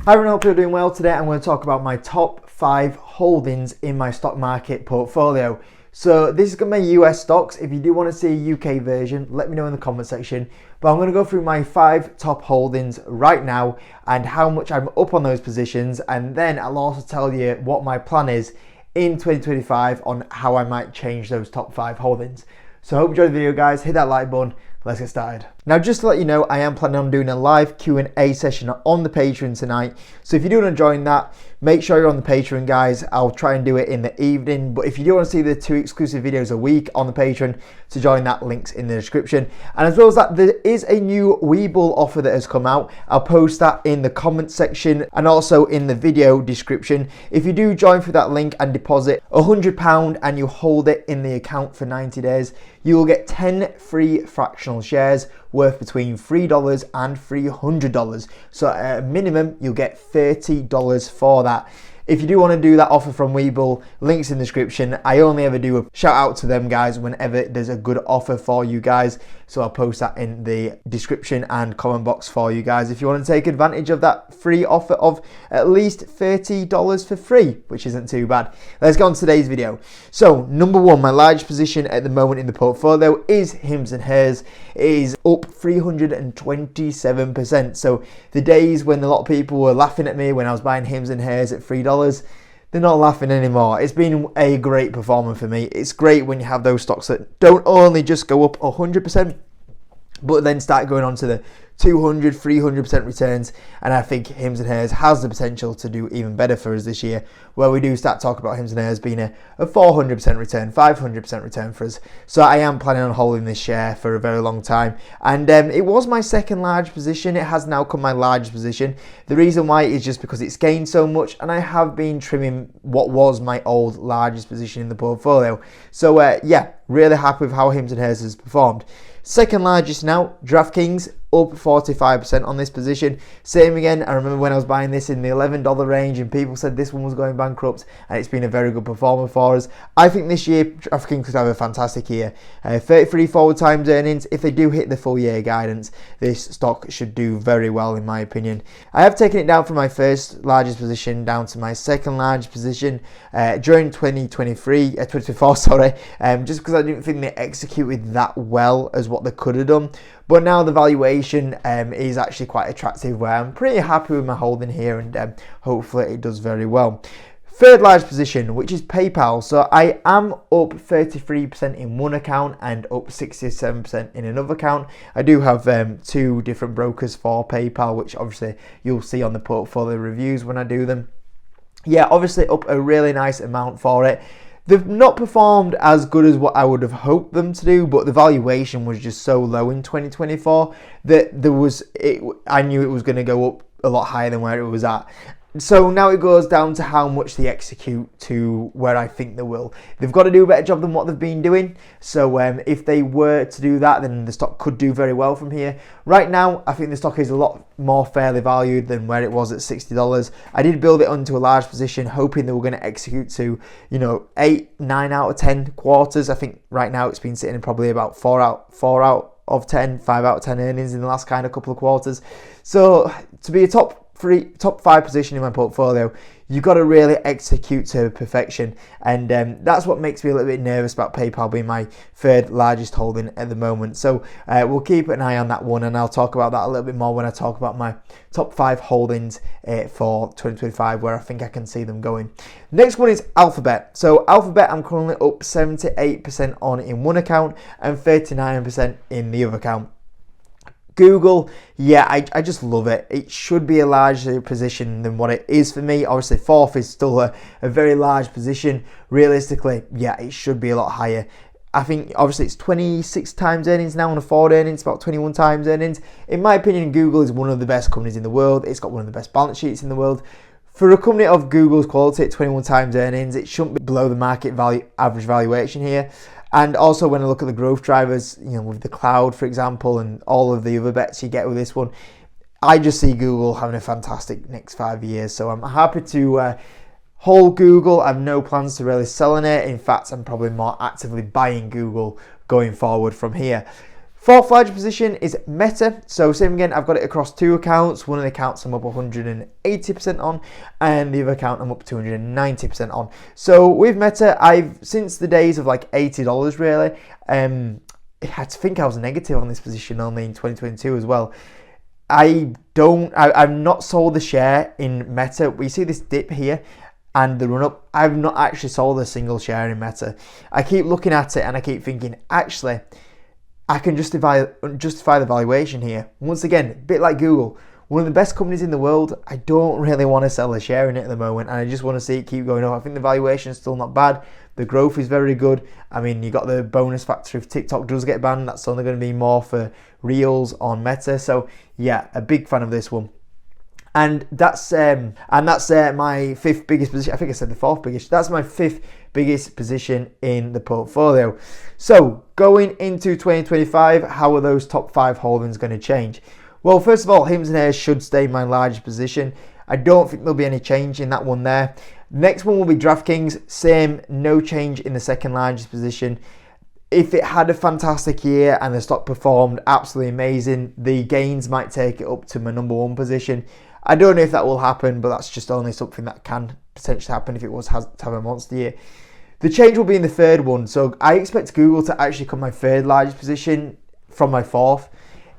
Hi everyone, hope you're doing well. Today I'm going to talk about my top 5 holdings in my stock market portfolio. So this is going to be US stocks. If you do want to see a UK version, let me know in the comment section. But I'm going to go through my 5 top holdings right now and how much I'm up on those positions, and then I'll also tell you what my plan is in 2025 on how I might change those top 5 holdings. So I hope you enjoyed the video, guys. Hit that like button. Let's get started. Now, just to let you know, I am planning on doing a live Q&A session on the Patreon tonight. So if you do want to join that, make sure you're on the Patreon, guys. I'll try and do it in the evening. But if you do want to see the 2 exclusive videos a week on the Patreon, to join that, link's in the description. And as well as that, there is a new Webull offer that has come out. I'll post that in the comment section and also in the video description. If you do join through that link and deposit £100 and you hold it in the account for 90 days, you will get 10 free fractional shares worth between $3 and $300. So at a minimum, you'll get $30 for that. If you do want to do that offer from Webull, links in the description. I only ever do a shout out to them, guys, whenever there's a good offer for you guys. So I'll post that in the description and comment box for you guys if you want to take advantage of that free offer of at least $30 for free, which isn't too bad. Let's get on to today's video. So number 1, my largest position at the moment in the portfolio is Hims and Hers. It is up 327%. So the days when a lot of people were laughing at me when I was buying Hims and Hers at $3, they're not laughing anymore. It's been a great performer for me. It's great when you have those stocks that don't only just go up 100%, but then start going on to the 200, 300% returns. And I think Hims and Hers has the potential to do even better for us this year, where we do start talking about Hims and Hers being a 400% return, 500% return for us. So I am planning on holding this share for a very long time. And it was my second large position. It has now come my largest position. The reason why is just because it's gained so much, and I have been trimming what was my old largest position in the portfolio. So yeah, really happy with how Hims and Hers has performed. Second largest now, DraftKings, up 45% on this position. Same again, I remember when I was buying this in the $11 range and people said this one was going bankrupt, and it's been a very good performer for us. I think this year DraftKings could have a fantastic year. 33 forward times earnings. If they do hit the full year guidance, this stock should do very well in my opinion. I have taken it down from my first largest position down to my second largest position during 2024, sorry, just because I didn't think they executed that well as what they could have done. But now the valuation is actually quite attractive, where I'm pretty happy with my holding here, and hopefully it does very well. Third largest position, which is PayPal. So I am up 33% in one account and up 67% in another account. I do have 2 different brokers for PayPal, which obviously you'll see on the portfolio reviews when I do them. Yeah, obviously up a really nice amount for it. They've not performed as good as what I would have hoped them to do, but the valuation was just so low in 2024 that I knew it was going to go up a lot higher than where it was at. So now it goes down to how much they execute to where I think they will. They've got to do a better job than what they've been doing. So if they were to do that, then the stock could do very well from here. Right now, I think the stock is a lot more fairly valued than where it was at $60. I did build it onto a large position, hoping they were going to execute to, 8, 9 out of 10 quarters. I think right now it's been sitting in probably about 4 out of 10, 5 out of 10 earnings in the last kind of couple of quarters. So to be a top 5 position in my portfolio, you've got to really execute to perfection, and that's what makes me a little bit nervous about PayPal being my third largest holding at the moment. So we'll keep an eye on that one, and I'll talk about that a little bit more when I talk about my top 5 holdings for 2025, where I think I can see them going. Next one is Alphabet. So Alphabet, I'm currently up 78% on in one account and 39% in the other account. Google, yeah, I just love it. It should be a larger position than what it is for me. Obviously, 4th is still a very large position. Realistically, yeah, it should be a lot higher. I think, obviously, it's 26 times earnings now on a forward earnings, about 21 times earnings. In my opinion, Google is one of the best companies in the world. It's got one of the best balance sheets in the world. For a company of Google's quality at 21 times earnings, it shouldn't be below the market value average valuation here. And also when I look at the growth drivers, with the cloud, for example, and all of the other bets you get with this one, I just see Google having a fantastic next 5 years. So I'm happy to hold Google. I have no plans to really selling it. In fact, I'm probably more actively buying Google going forward from here. Fourth largest position is Meta. So same again, I've got it across 2 accounts. One of the accounts I'm up 180% on, and the other account I'm up 290% on. So with Meta, I've, since the days of like $80 really, I think I was negative on this position only in 2022 as well. I've not sold the share in Meta. We see this dip here and the run up. I've not actually sold a single share in Meta. I keep looking at it and I keep thinking, actually, I can justify the valuation here. Once again, a bit like Google, one of the best companies in the world. I don't really want to sell a share in it at the moment, and I just want to see it keep going up. I think the valuation is still not bad. The growth is very good. I mean, you got the bonus factor if TikTok does get banned. That's only going to be more for Reels on Meta. So yeah, a big fan of this one. And that's my fifth biggest position. I think I said the fourth biggest. That's my fifth biggest position in the portfolio. So going into 2025, how are those top 5 holdings going to change? Well, first of all, Hims and Hers should stay my largest position. I don't think there'll be any change in that one there. Next one will be DraftKings. Same, no change in the second largest position. If it had a fantastic year and the stock performed absolutely amazing, the gains might take it up to my number 1 position. I don't know if that will happen, but that's just only something that can potentially happen if it was to have a monster year. The change will be in the third one. So I expect Google to actually come my third largest position from my fourth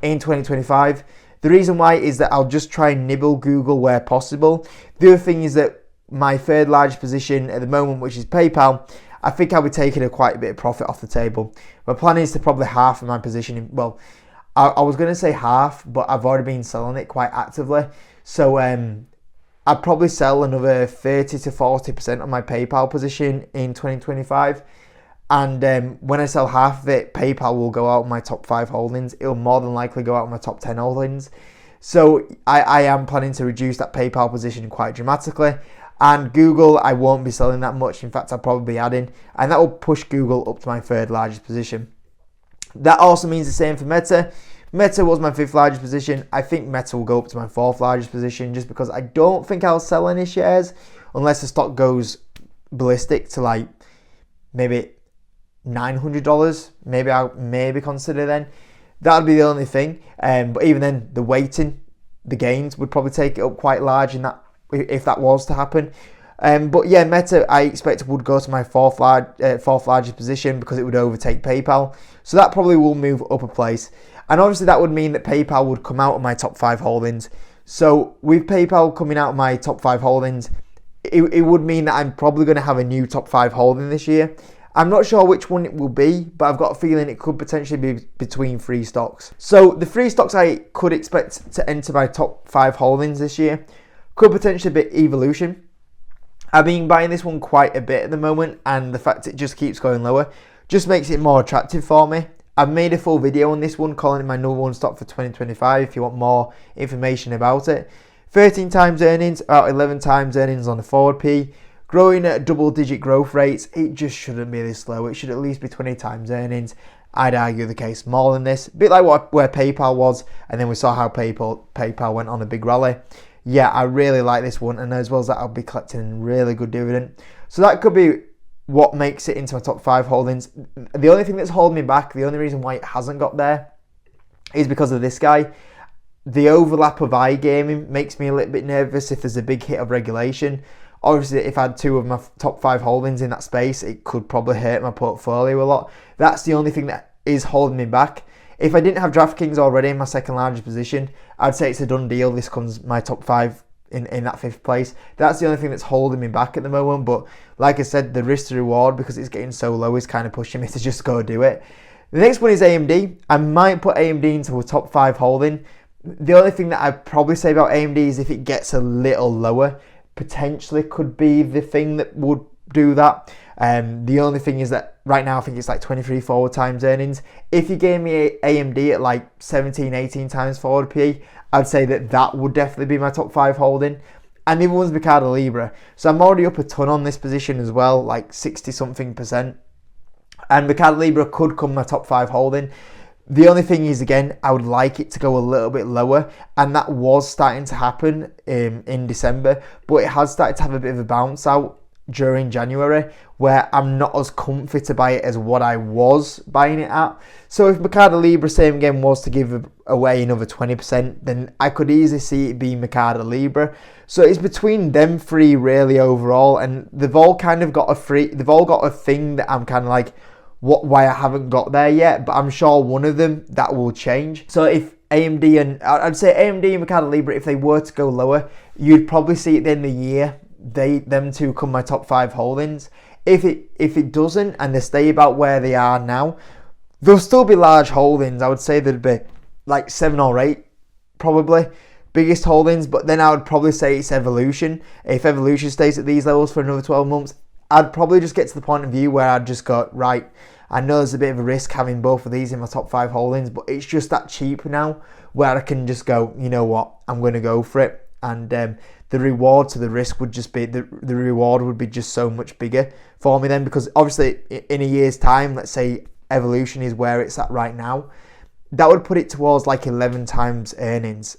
in 2025. The reason why is that I'll just try and nibble Google where possible. The other thing is that my third largest position at the moment, which is PayPal, I think I'll be taking quite a bit of profit off the table. My plan is to probably half of my position. Well, I was going to say half, but I've already been selling it quite actively. So I'd probably sell another 30 to 40% of my PayPal position in 2025. And when I sell half of it, PayPal will go out of my top 5 holdings. It'll more than likely go out of my top 10 holdings. So I am planning to reduce that PayPal position quite dramatically. And Google, I won't be selling that much. In fact, I'll probably be adding. And that will push Google up to my third largest position. That also means the same for Meta. Meta was my 5th largest position. I think Meta will go up to my 4th largest position just because I don't think I'll sell any shares unless the stock goes ballistic to like maybe $900. Maybe I'll consider then. That would be the only thing. But even then, the weighting, the gains would probably take it up quite large in that if that was to happen. But yeah, Meta I expect would go to my fourth largest position because it would overtake PayPal. So that probably will move up a place. And obviously that would mean that PayPal would come out of my top 5 holdings. So with PayPal coming out of my top 5 holdings, it would mean that I'm probably going to have a new top 5 holding this year. I'm not sure which one it will be, but I've got a feeling it could potentially be between 3 stocks. So the 3 stocks I could expect to enter my top 5 holdings this year could potentially be Evolution. I've been buying this one quite a bit at the moment, and the fact it just keeps going lower just makes it more attractive for me. I've made a full video on this one, calling it my number 1 stock for 2025 if you want more information about it. 13 times earnings, about 11 times earnings on the forward P. Growing at double-digit growth rates, it just shouldn't be this slow. It should at least be 20 times earnings. I'd argue the case more than this. A bit like where PayPal was, and then we saw how PayPal went on a big rally. Yeah, I really like this one, and as well as that, I'll be collecting a really good dividend. So that could be what makes it into my top 5 holdings. The only thing that's holding me back, the only reason why it hasn't got there, is because of this guy. The overlap of iGaming makes me a little bit nervous if there's a big hit of regulation. Obviously, if I had 2 of my top 5 holdings in that space, it could probably hurt my portfolio a lot. That's the only thing that is holding me back. If I didn't have DraftKings already in my second largest position, I'd say it's a done deal. This comes my top 5 in that 5th place. That's the only thing that's holding me back at the moment. But like I said, the risk to reward, because it's getting so low, is kind of pushing me to just go do it. The next one is AMD. I might put AMD into a top 5 holding. The only thing that I'd probably say about AMD is if it gets a little lower, potentially could be the thing that would do that. The only thing is that right now I think it's like 23 forward times earnings. If you gave me AMD at like 17, 18 times forward PE, I'd say that would definitely be my top 5 holding. And the other one's Mercado Libre. So I'm already up a ton on this position as well, like 60 something %. And Mercado Libre could come my top 5 holding. The only thing is, again, I would like it to go a little bit lower, and that was starting to happen in December, but it has started to have a bit of a bounce out during January where I'm not as comfy to buy it as what I was buying it at. So if Mercado Libre, same again, was to give away another 20%, then I could easily see it being Mercado Libre. So it's between them three really overall, and they've all kind of got they've all got a thing that I'm kind of like, why I haven't got there yet, but I'm sure one of them that will change. So if AMD and I'd say AMD and Mercado Libre, if they were to go lower, you'd probably see at the end of the year them two come my top 5 holdings. If it doesn't and they stay about where they are now, they'll still be large holdings. I would say there'd be like 7 or 8 probably biggest holdings, but then I would probably say it's Evolution. If Evolution stays at these levels for another 12 months, I'd probably just get to the point of view where I'd just go, right, I know there's a bit of a risk having both of these in my top 5 holdings, but it's just that cheap now where I can just go, you know what, I'm going to go for it. And the reward to the risk would just be, the reward would be just so much bigger for me then, because obviously in a year's time, let's say Evolution is where it's at right now, that would put it towards like 11 times earnings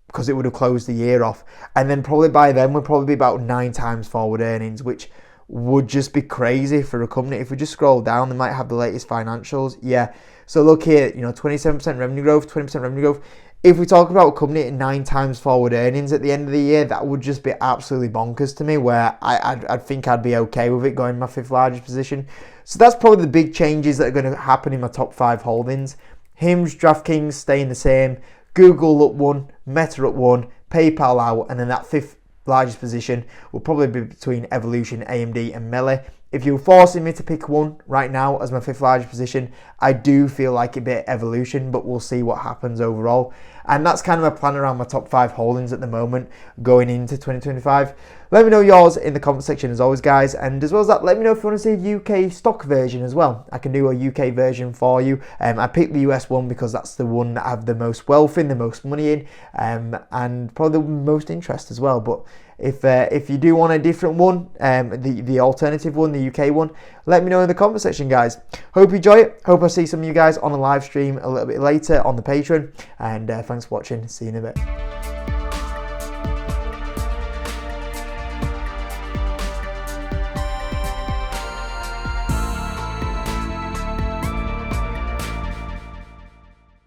because it would have closed the year off. And then probably by then we'd probably be about 9 times forward earnings, which would just be crazy for a company. If we just scroll down, they might have the latest financials. Yeah, so look here, 27% revenue growth, 20% revenue growth. If we talk about a company at 9 times forward earnings at the end of the year, that would just be absolutely bonkers to me, where I'd think I'd be okay with it going my 5th largest position. So that's probably the big changes that are going to happen in my top 5 holdings. Hinge, DraftKings staying the same, Google up 1, Meta up 1, PayPal out, and then that 5th largest position will probably be between Evolution, AMD and Melee. If you're forcing me to pick one right now as my 5th largest position, I do feel like it'd be Evolution, but we'll see what happens overall. And that's kind of my plan around my top 5 holdings at the moment going into 2025. Let me know yours in the comment section as always, guys. And as well as that, let me know if you want to see a UK stock version as well. I can do a UK version for you. I picked the US one because that's the one that I have the most wealth in, the most money in, and probably the most interest as well. But if you do want a different one, the alternative one, the UK one, let me know in the comment section, guys. Hope you enjoy it. Hope I see some of you guys on a live stream a little bit later on the Patreon. And thanks for watching. See you in a bit.